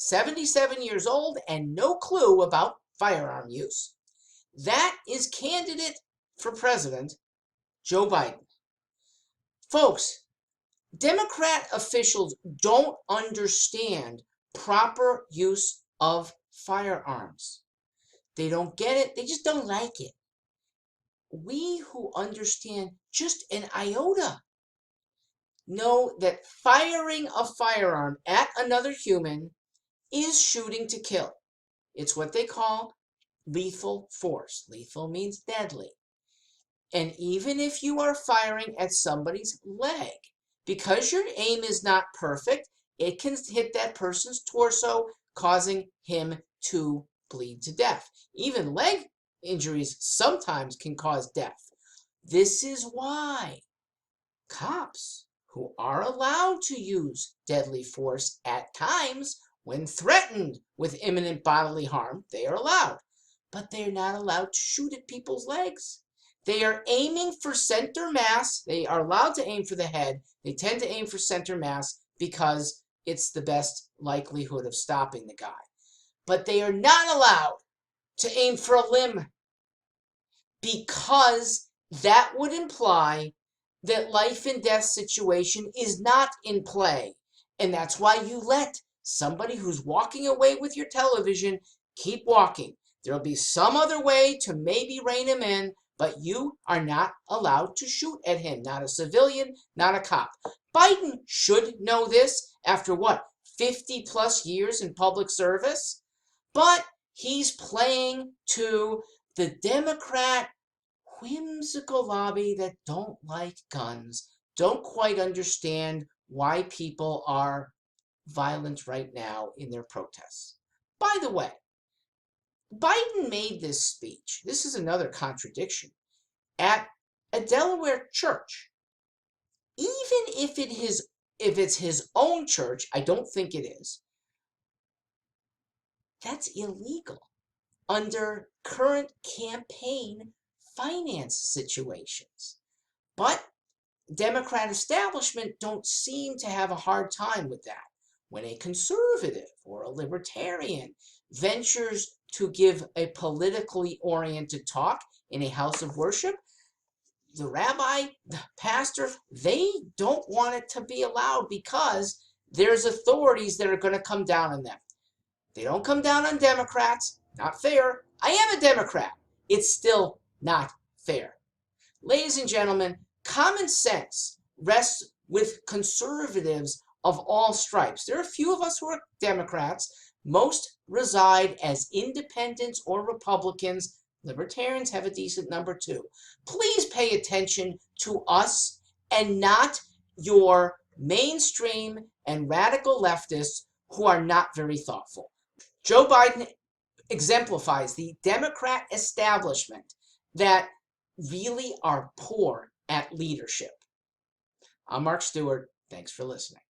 77 years old, and no clue about firearm use. That is candidate for president Joe Biden. Folks, Democrat officials don't understand proper use of firearms. They don't get it. They just don't like it. We who understand just an iota know that firing a firearm at another human is shooting to kill. It's what they call lethal force. Lethal means deadly. And even if you are firing at somebody's leg, because your aim is not perfect, it can hit that person's torso, causing him to bleed to death. Even leg injuries sometimes can cause death. This is why cops who are allowed to use deadly force at times when threatened with imminent bodily harm, they are allowed. But they're not allowed to shoot at people's legs. They are aiming for center mass. They are allowed to aim for the head. They tend to aim for center mass because it's the best likelihood of stopping the guy. But they are not allowed to aim for a limb because that would imply that life and death situation is not in play. And that's why you let somebody who's walking away with your television keep walking. There'll be some other way to maybe rein him in, but you are not allowed to shoot at him. Not a civilian, not a cop. Biden should know this after what, 50 plus years in public service? But he's playing to the Democrat whimsical lobby that don't like guns, don't quite understand why people are violent right now in their protests. By the way, Biden made this speech, this is another contradiction, at a Delaware church. Even if it's his own church, I don't think it is, that's illegal under current campaign finance situations. But Democrat establishment don't seem to have a hard time with that. When a conservative or a libertarian ventures to give a politically oriented talk in a house of worship, the rabbi, the pastor, they don't want it to be allowed because there's authorities that are going to come down on them. They don't come down on Democrats. Not fair. I am a Democrat. It's still not fair. Ladies and gentlemen, common sense rests with conservatives of all stripes. There are a few of us who are Democrats. Most reside as independents or Republicans. Libertarians have a decent number too. Please pay attention to us and not your mainstream and radical leftists who are not very thoughtful. Joe Biden exemplifies the Democrat establishment that really are poor at leadership. I'm Mark Stewart. Thanks for listening.